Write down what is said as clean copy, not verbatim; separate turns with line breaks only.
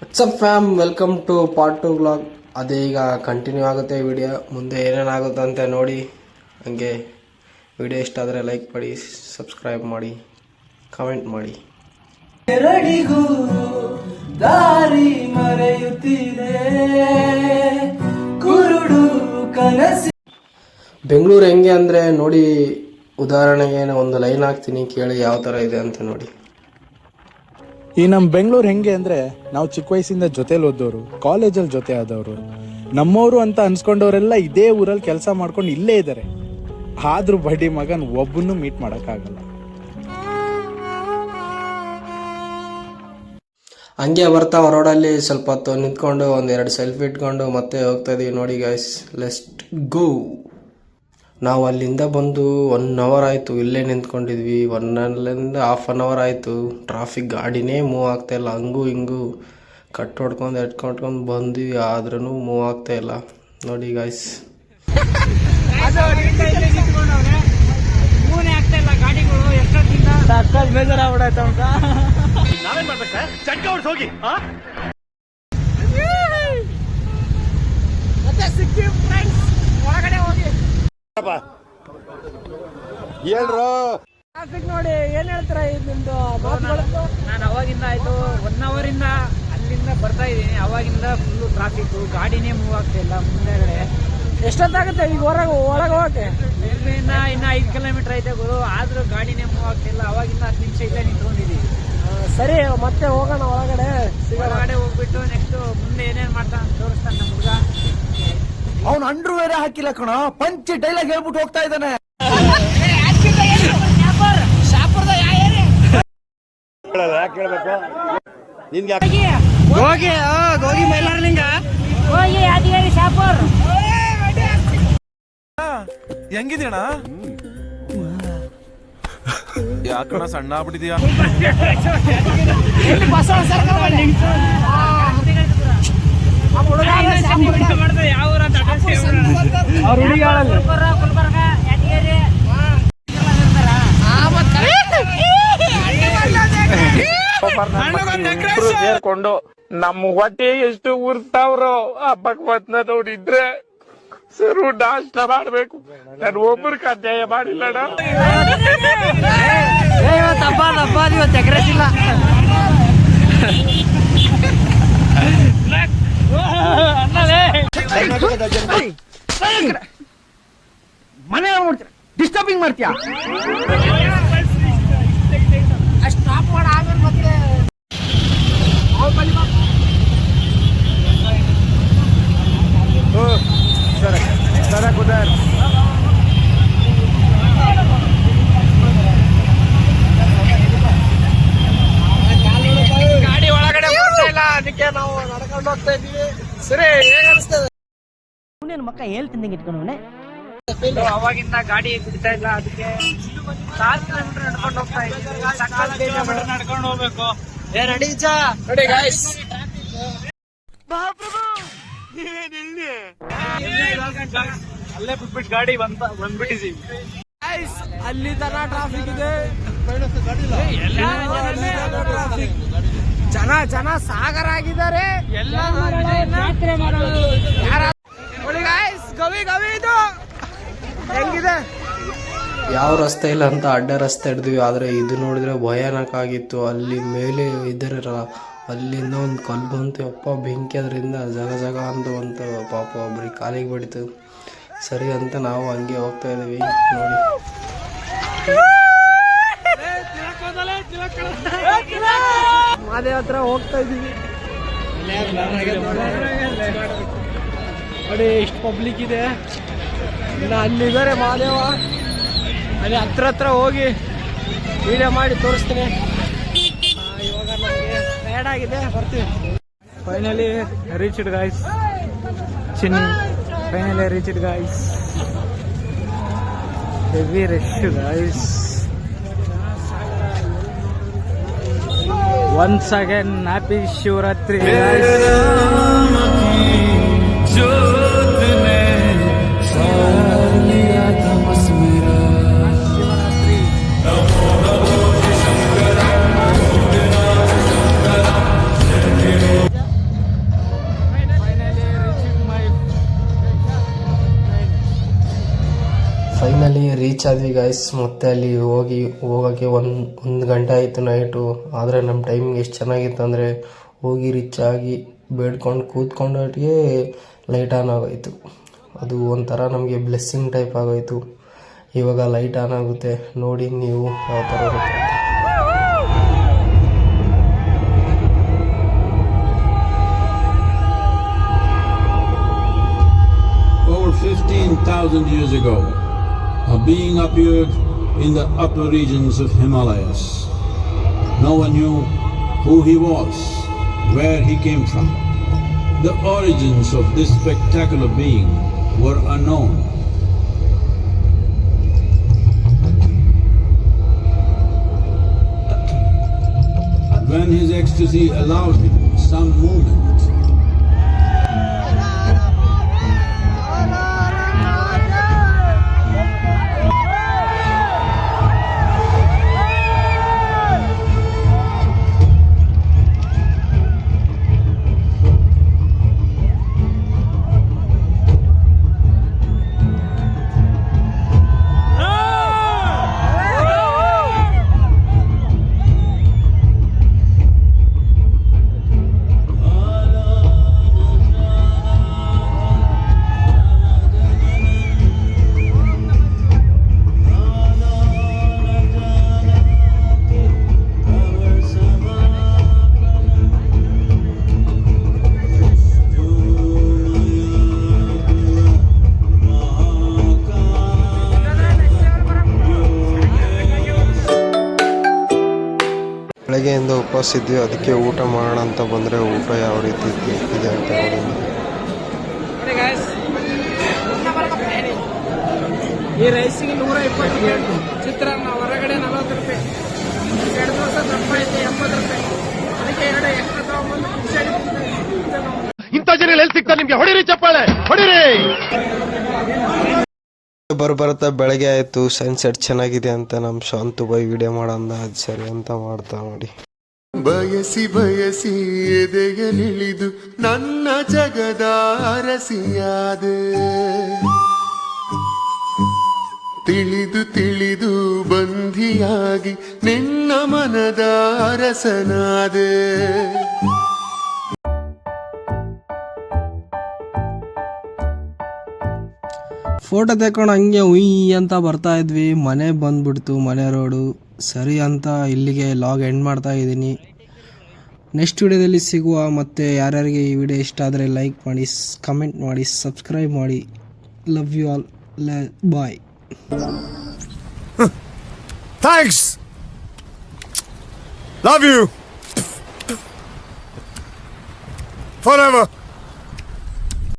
WhatsApp fam, welcome to part 2 vlog. ಅದೇ ಈಗ continue ಆಗುತ್ತೆ ವಿಡಿಯೋ. ಮುಂದೆ ಏನೇನಾಗುತ್ತೆ ಅಂತ ನೋಡಿ. ಹಂಗೆ ವಿಡಿಯೋ ಇಷ್ಟ ಆದರೆ ಲೈಕ್ ಮಾಡಿ, ಸಬ್ಸ್ಕ್ರೈಬ್ ಮಾಡಿ, ಕಾಮೆಂಟ್ ಮಾಡಿ.
ಎರಡಿಗೂ ದಾರಿ ಮರೆಯುತ್ತಿದೆ ಕುರುಡು ಕನಸಿ.
ಬೆಂಗಳೂರು ಹೆಂಗೆ ಅಂದರೆ ನೋಡಿ, ಉದಾಹರಣೆಗೆ ಒಂದು ಲೈನ್ ಹಾಕ್ತೀನಿ, ಕೇಳಿ ಯಾವ ಥರ ಇದೆ ಅಂತ ನೋಡಿ.
ಈ ನಮ್ಮ ಬೆಂಗಳೂರು ಹೆಂಗೆ ಅಂದರೆ, ನಾವು ಚಿಕ್ಕ ವಯಸ್ಸಿಂದ ಜೊತೆಲಿ ಓದೋರು, ಕಾಲೇಜಲ್ಲಿ ಜೊತೆ ಆದವರು, ನಮ್ಮವರು ಅಂತ ಅನ್ಸ್ಕೊಂಡವರೆಲ್ಲ ಇದೇ ಊರಲ್ಲಿ ಕೆಲಸ ಮಾಡ್ಕೊಂಡು ಇಲ್ಲೇ ಇದ್ದಾರೆ. ಆದ್ರೂ ಬಡ್ಡಿ ಮಗನ್ ಒಬ್ಬನ್ನು ಮೀಟ್ ಮಾಡೋಕ್ಕಾಗಲ್ಲ.
ಹಂಗೆ ಬರ್ತಾ ರೋಡಲ್ಲಿ ಸ್ವಲ್ಪ ಹೊತ್ತು ನಿಂತ್ಕೊಂಡು ಒಂದೆರಡು ಸೆಲ್ಫಿ ಇಟ್ಕೊಂಡು ಮತ್ತೆ ಹೋಗ್ತಾ ಇದೀವಿ. ನೋಡಿ ಗೈಸ್, ಲೆಟ್ಸ್ ಗೋ. ನಾವು ಅಲ್ಲಿಂದ ಬಂದು 1 ಅವರ್ ಆಯಿತು, ಇಲ್ಲೇ ನಿಂತ್ಕೊಂಡಿದ್ವಿ. 1 ಹಾಫ್ ಅನ್ ಅವರ್ ಆಯಿತು. ಟ್ರಾಫಿಕ್, ಗಾಡಿನೇ ಮೂವ್ ಆಗ್ತಾ ಇಲ್ಲ. ಹಂಗೂ ಹಿಂಗೂ ಕಟ್ ಹೊಡ್ಕೊಂಡು ಎಟ್ಕೊಂಡ್ಕೊಂಡು ಬಂದ್ವಿ, ಆದ್ರೂ ಮೂವ್ ಆಗ್ತಾ ಇಲ್ಲ. ನೋಡಿ ಗೈಸ್,
ನಾವೇನ್ ಮಾಡ್ಬೇಕು ಸರ್? ಚಟ್ಕ ಹೊಡ್ಸ್ ಹೋಗಿ.
ಒಳಗಡೆ ಹೋಗಿ
ಹೇಳ್ರು
ಟ್ರಾಫಿಕ್ ನೋಡಿ ಏನ್ ಹೇಳ್ತೀರಾ? ನಿಮ್ದು ನಾನು ಅವಾಗಿಂದ ಆಯ್ತು 1 ಅವರಿಂದ ಅಲ್ಲಿಂದ ಬರ್ತಾ ಇದ್ದೀನಿ. ಅವಾಗಿಂದ ಫುಲ್ಲು ಟ್ರಾಫಿಕ್, ಗಾಡಿನೇ ಮೂವ್ ಆಗ್ತಾ ಇಲ್ಲ ಮುಂದೆಗಡೆ. ಎಷ್ಟೊತ್ತಾಗುತ್ತೆ ಈಗ ಒಳಗೆ ಹೋಗಕ್ಕೆ? ಇನ್ನ 5 ಕಿಲೋಮೀಟರ್ ಐತೆ ಗುರು, ಆದ್ರೂ ಗಾಡಿನೇ ಮೂವ್ ಆಗ್ತಾ ಇಲ್ಲ. ಅವಾಗಿಂದ 10 ನಿಮಿಷ ಇಲ್ಲೇ ನಿಂತ್ಕೊಂಡಿದ್ದೀವಿ. ಸರಿ, ಮತ್ತೆ ಹೋಗೋಣ ಒಳಗಡೆ. ಹೊರಗಡೆ ಹೋಗ್ಬಿಟ್ಟು ನೆಕ್ಸ್ಟ್ ಮುಂದೆ ಏನೇನ್ ಮಾಡ್ತಾ ಅಂತ ತೋರಿಸ್ತಾನೆ ನಮ್ಮ ಹುಡುಗ.
ಅವನು ಅಂಡ್ರು ಬೇರೆ ಹಾಕಿಲ್ಲ ಕಣ, ಪಂಚ್ ಡೈಲಾಗ್ ಹೇಳ್ಬಿಟ್ಟು ಹೋಗ್ತಾ ಇದ್ದಾನೆ.
ಹೋಗಿ ಮೈಲಾರಲಿಂಗ, ಹೋಗಿ ಯಾದಗಿರಿ, ಶಾಪುರ್.
ಹೆಂಗಿದ್ಯಣ್ಣ? ಯಾಕಣ ಸಣ್ಣ ಆಗ್ಬಿಟ್ಟಿದ್ಯಾ?
ಸೇರ್ಕೊಂಡು ನಮ್ಮ ಹೊಟ್ಟೆ ಎಷ್ಟು ಉರ್ತಾವ್ರೋ ಹಬ್ಬಕ್ ಬಂದ ನೋಡಿದ್ರೆ ಸರು ನಾಷ್ಟ ಮಾಡ್ಬೇಕು. ನಾನು ಒಬ್ಬರು ಅಧ್ಯಾಯ ಮಾಡಿಲ್ಲಣ್ಣ.
ಮನೆ ಡಿಸ್ಟರ್ಬಿಂಗ್ ಮಾಡ್ತೀಯಾ?
ಸ್ಟಾಪ್ ಮಾಡ ಆಮೇಲೆ ಮತ್ತೆ ಗಾಡಿ ಒಳಗಡೆ ಬರ್ತಾ ಇಲ್ಲ, ಅದಕ್ಕೆ ನಾವು ನಡ್ಕೊಂಡು ಹೋಗ್ತಾ ಇದೀವಿ. ಸರಿ, ಹೇಗ ಅನಿಸ್ತದೆ? ಮಕ್ಕ ಹೇಳ್ತಿದ್ದಂಗೆ ಇಟ್ಕೊಂಡವನೆ. ಅವಾಗಿಂದ ಗಾಡಿ ಬಿಡ್ತಾ ಇಲ್ಲ, ಅದಕ್ಕೆ 4 ಕಿಲೋಮೀಟರ್ ನಡ್ಕೊಂಡು ಹೋಗ್ತಾ ಇದ್ದೀವಿ. ನಡ್ಕೊಂಡು ಹೋಗ್ಬೇಕು. Ready guys.
ಅಲ್ಲೇ ಬಿಟ್ಬಿಟ್ಟು ಗಾಡಿ ಬಂದ್ಬಿಟ್ಟಿದೀವಿ.
ಅಲ್ಲಿ ತನ ಟ್ರಾಫಿಕ್ ಇದೆ, ಜನ ಸಾಗರ ಆಗಿದ್ದಾರೆ. ಗವಿ ಇದು ಹೆಂಗಿದೆ?
ಯಾವ ರಸ್ತೆ ಇಲ್ಲ ಅಂತ ಅಡ್ಡ ರಸ್ತೆ ಹಿಡಿದ್ವಿ, ಆದರೆ ಇದು ನೋಡಿದ್ರೆ ಭಯಾನಕ ಆಗಿತ್ತು. ಅಲ್ಲಿ ಮೇಲೆ ಇದ್ದರಲ್ಲ, ಅಲ್ಲಿಂದ ಒಂದು ಕಲ್ಲು ಬಂತು, ಅಪ್ಪ ಬೆಂಕಿ, ಅದರಿಂದ ಜಗ ಅಂತ ಬಂತು. ಪಾಪ ಒಬ್ರಿಗೆ ಕಾಲಿಗೆ ಬಡಿತು. ಸರಿ ಅಂತ ನಾವು ಹಂಗೆ ಹೋಗ್ತಾ ಇದೀವಿ. ನೋಡಿ,
ಮಾದೇವ್ ಹತ್ರ ಹೋಗ್ತಾ ಇದೀವಿ. ನೋಡಿ ಎಷ್ಟು ಪಬ್ಲಿಕ್ ಇದೆ. ಇನ್ನು ಅಲ್ಲಿದ್ದಾರೆ ಮಾದೇವ, ಅಲ್ಲಿ ಹತ್ರ ಹೋಗಿ ವಿಡಿಯೋ ಮಾಡಿ ತೋರಿಸ್ತೀನಿ. ಇವಾಗ ನಮಗೆ ಟಯರ್ಡ್ ಆಗಿದೆ, ಬರ್ತೀವಿ. Finally reached guys. Chinni finally reached guys. Heavy rush guys. Once again happy Shivaratri.
Finally reach ಆದ್ವಿ ಗೈಸ್. ಮತ್ತೆ ಅಲ್ಲಿ ಹೋಗೋಕ್ಕೆ ಒಂದು ಗಂಟೆ ಆಯಿತು ನೈಟು. ಆದರೆ ನಮ್ಮ ಟೈಮಿಂಗ್ ಎಷ್ಟು ಚೆನ್ನಾಗಿತ್ತು ಅಂದರೆ ಹೋಗಿ ರೀಚ್ ಆಗಿ ಬೇಡ್ಕೊಂಡು ಕೂತ್ಕೊಂಡೊಟ್ಟಿಗೆ ಲೈಟ್ ಆನ್ ಆಗೋಯಿತು. ಅದು ಒಂಥರ ನಮಗೆ ಬ್ಲೆಸ್ಸಿಂಗ್ ಟೈಪ್ ಆಗೋಯಿತು. ಇವಾಗ ಲೈಟ್ ಆನ್ ಆಗುತ್ತೆ, ನೋಡಿ ನೀವು ಯಾವ ಥರ ಇರುತ್ತೆ.
Over 15,000 years ago, a being appeared in the upper regions of Himalayas. No one knew who he was, where he came from. The origins of this spectacular being were unknown. When his ecstasy allowed him some movement,
ಬೆಳಗ್ಗೆಯಿಂದ ಉಪವಾಸ ಇದ್ವಿ, ಅದಕ್ಕೆ ಊಟ ಮಾಡೋಣ ಅಂತ ಬಂದರೆ ಊಟ ಯಾವ ರೀತಿ ಇದೆ ಅಂತ ನೋಡಿ.
ನೋಡಿ guys, ಈ ರೈಸಿಗೆ 120 ರೂಪಾಯಿ, ಚಿತ್ರಾನ್ನ ಹೊರಗಡೆ 40 ರೂಪಾಯಿ, 2 ದೋಸೆ ದಪ್ಪ ಐತೆ 80 ರೂಪಾಯಿ. ಅದಕ್ಕೆ 2 ಎಕ್ಸ್ಟ್ರಾ ತಗೊಂಡ್ಬಂದು
ಇಂಥ ಜನ ಎಲ್ಲಿ ಸಿಗ್ತಾರೆ ನಿಮ್ಗೆ? ಹೊಡಿರಿ ಚಪ್ಪಾಳೆ, ಹೊಡಿರಿ.
ಬರ್ತಾ ಬೆಳಗ್ಗೆ ಆಯಿತು. ಸನ್ಸೆಟ್ ಚೆನ್ನಾಗಿದೆ ಅಂತ ನಮ್ಮ ಶಾಂತು ಬಾಯ್ ವಿಡಿಯೋ ಮಾಡಂದ, ಅದು ಸರಿ ಅಂತ ಮಾಡ್ತಾ ನೋಡಿ.
ಬಯಸಿ ಬಯಸಿ ಎದೆಯಲಿಳಿದು ನನ್ನ ಜಗದ ಅರಸಿಯಾದೆ, ತಿಳಿದು ತಿಳಿದು ಬಂಧಿಯಾಗಿ ನಿನ್ನ ಮನದ ಅರಸನಾದೆ.
ಫೋಟೋ ತೆಕ್ಕೊಂಡು ಹಂಗೆ ಉಯ್ ಅಂತ ಬರ್ತಾ ಇದ್ವಿ. ಮನೆ ಬಂದ್ಬಿಡ್ತು, ಮನೆ ರೋಡು. ಸರಿ ಅಂತ ಇಲ್ಲಿಗೆ ಲಾಗ್ ಎಂಡ್ ಮಾಡ್ತಾ ಇದ್ದೀನಿ. ನೆಕ್ಸ್ಟ್ ವಿಡಿಯೋದಲ್ಲಿ ಸಿಗುವ. ಮತ್ತು ಯಾರ್ಯಾರಿಗೆ ಈ ವಿಡಿಯೋ ಇಷ್ಟ ಆದರೆ ಲೈಕ್ ಮಾಡಿ, ಕಮೆಂಟ್ ಮಾಡಿ, ಸಬ್ಸ್ಕ್ರೈಬ್ ಮಾಡಿ. Love you all. Bye.
Thanks, love you for ever.